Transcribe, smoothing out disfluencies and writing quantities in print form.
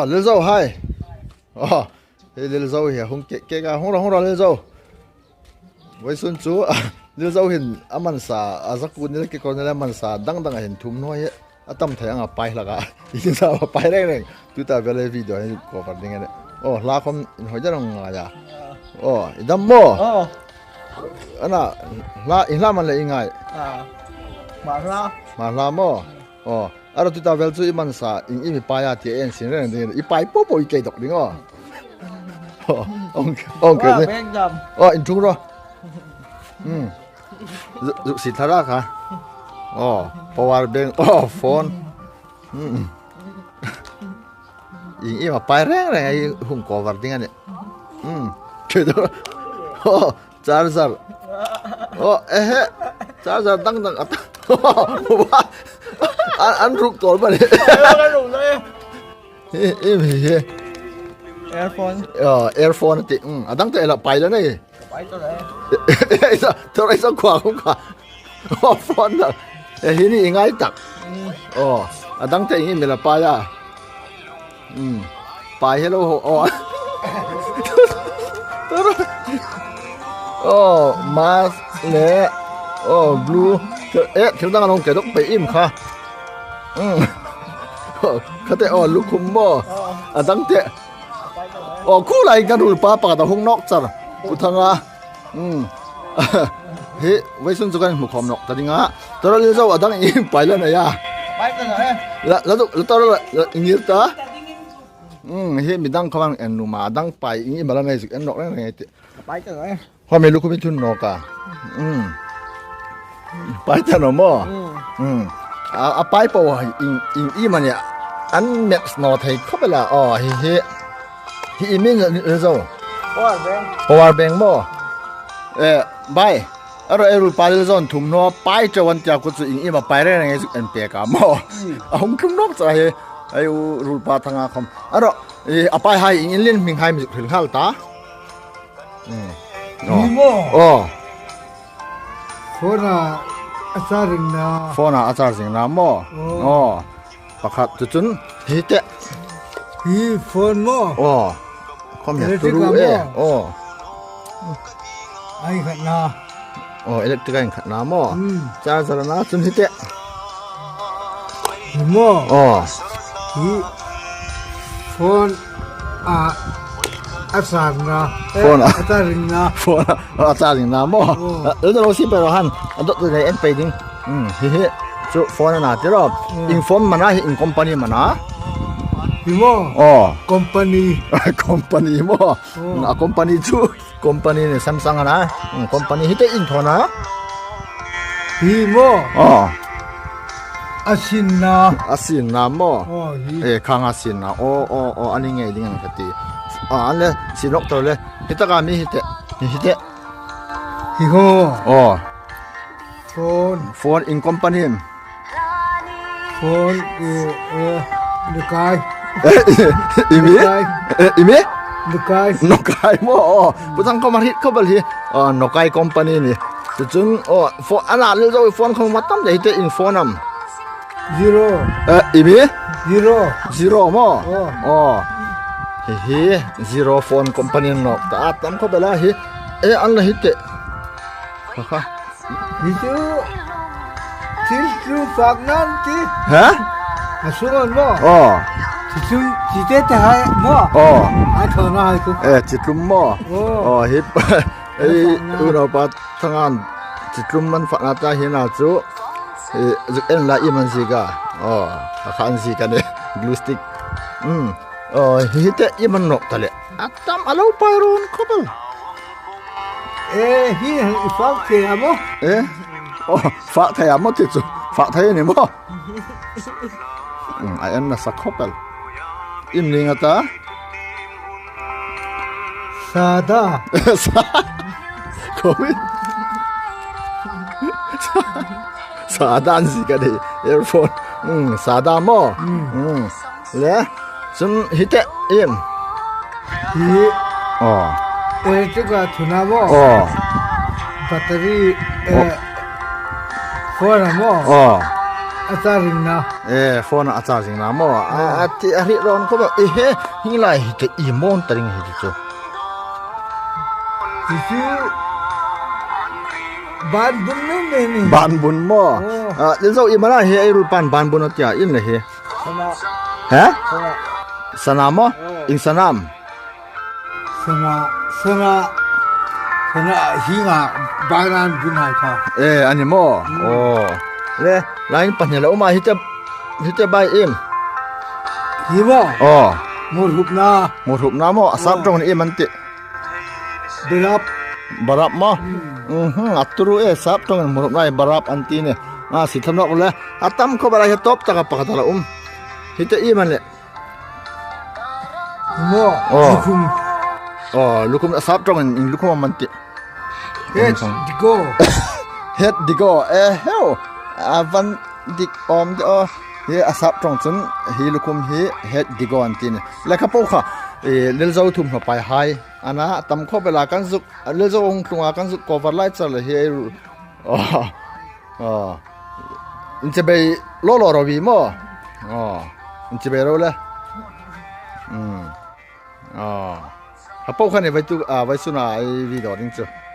Lil Zhou hi hey Lil Zhou here hung ke ga hung ra Lil Zhou wai sun chu Lil Zhou hin aman sa azakun ni ke kon la man sa dang hin thum no he atam thayang a pai laga isin sa pai reng tu ta vele video ni ko par ding ne la khom hoi ja rong nga ja idam mo ana la man le ingai ma la mo ara tu ta vel chu iman sa in imi pa ya ti en sin reng ding i pai po po i ke dok ding ong ke in chung ro si thara ka power bank phone in imi pa reng ai hung cover ding ane ke do charger charger dang ăn rụt tối mà đi earphone thì đang tới là bay đó này thôi đấy sao quả không cả phone đó hiện nay ngay tắc đang tới mình là bay à bay hello mask nè blue thiếu đang ăn cái đó bị im khaเขาแต่ลูกคุมบ่ตั้งแต่คู่ไรกันดูป้าปากตาหงนอกจ้ะกุทังอ่ะเฮ้ไว้ซึ่งสุกันหมู่ขอมนอกแต่ดิงะตอนนี้เจ้าตั้งอีไปแล้วนะยาไปกันเลยแล้วตอนนี้งี้ตาเฮ้มีดังเขาบังเอ็นนูมาดังไปอีมาแล้วไงสิเอ็นนอกแล้วไงไปกันเลยความไม่รู้คุณเป็นทุนนอกอ่ะไปแต่หนอมไปปะอีมันเนี่ยอันเม็ดนอไทยเข้าไปละเฮ้มินเจ้าpower bankบ่ใบอะไรรูปาลิซอนทุ่มนัวไปจะวันจากกุศลอีมาไปได้ไงสุดเอ็นเปียกามบ่ผมคุ้มนกใจไอ้รูปาทางอาคมไปให้อินเล่นมิงให้มีถึงข้าวตาอาจารย์นะโฟน่ะอาจารย์สิงห์น้ำบ่ประคัดจุนฮิตโฟนบ่ความอยากรู้ไอ้ขัดนาอิเล็กทริกขัดน้ำบ่จ้าสารนะจุนฮิตบ่โฟนอาจารย์นะโฟนอาจารย์นะโฟนอาจารย์สิงห์น้ำบ่แล้วเราสิไปเราหันตัวไหนเอ็นไปดิเฮ้จุโฟนน่ะที่เราอินฟอร์มมันนะอินคอมพานีมันนะคอมพานีบ่คอมพานีจุคอมพานีเนี่ยซัมซุงนะคอมพานีฮิตอินโทนะอาชินนะบ่ข้างอาชินนะอันนี้ไงดิ้งกันกันตีอันเลยสินกตัวเลยฮิตก็มีฮิตฮิโฮโฟนอินคอมพานีโฟนลูกายอีมีลูกายบ่ผู้ทั้งเขามาฮิตเขาบรินกไก่คอมพานีนี่จุนโฟนอันนั้นเราโฟนเขามาตั้มได้ฮิตอินโฟนัมzero อีมี zero บ่zero phone company นกแต่ตั้มเขาไปแล้วอันละฮิตค่ะitu tisu fagnanti ฮะ asuran mo tisu tite hai mo athona hai ku chitlum mo hip uno pa thangan chitlum man fa na ta hina chu en la iman siga khan si ka ne glue stick hite iman nok tale atam alo pairon khobal hi phak ke amo phak thai amo ti chu phak thai ni mo ai an na sakhopal im ning ata sada covid sadan si ka de earphone sada mo le sun hite im electrica thuna mo battery phone mo อาจารย์นะ โฟนอาจารย์สิงนะมอที่อาริรอนเขาบอกเฮ้หิงไลจะอีมอนตริงเฮจิโจ สิบ้านบุญนี่นี่ บานบุญมอเดี๋ยวเราอีมาละเฮไอรูปันบานบุญอตยาอินเลยเฮ สนะ ฮะ สนะ สนามมออิงสนาม สนะหิงะบางานบุญหายค่ะ อันนี้มอโอ้เลยไลน์ปัญญาแล้วมาฮิจะใบเอ็ม หิบ่ อ๋อ มุรุบนา หมดหุบน้ำมอซับตรงนี้มันติ เดรับบ ารับมออัตรูซับตรงนี้หมดหุบน้ำบารับอันตีเนี่ยสิทำนอกเลยอัตมเขาบาร์ให้ตบตะกับปากตะละฮิจะอีมันเลย บ่คุม อ๋อลูกคุมซับตรงนี้ลูกคุมมันติ เฮ็ดดิโก เฮ็ดดิโกเฮลวันดิกอมเดอเฮซับตรงจนฮีลูกคุมเฮดดิโกอันตีเนี่ยแล้วเขาบอกค่ะเลเซอร์ทุ่มเข้าไปไฮอันนั้นตำเข้าไปละกันสุกเลเซอร์องตรงอากันสุก cover light จะเลยเฮอินจะไปโลโลรวีมั้อินจะไปโลเลยเขาบอกค่ะเนี่ยไว้ตุไว้สุนัขวิดีโอนี้จ้ะ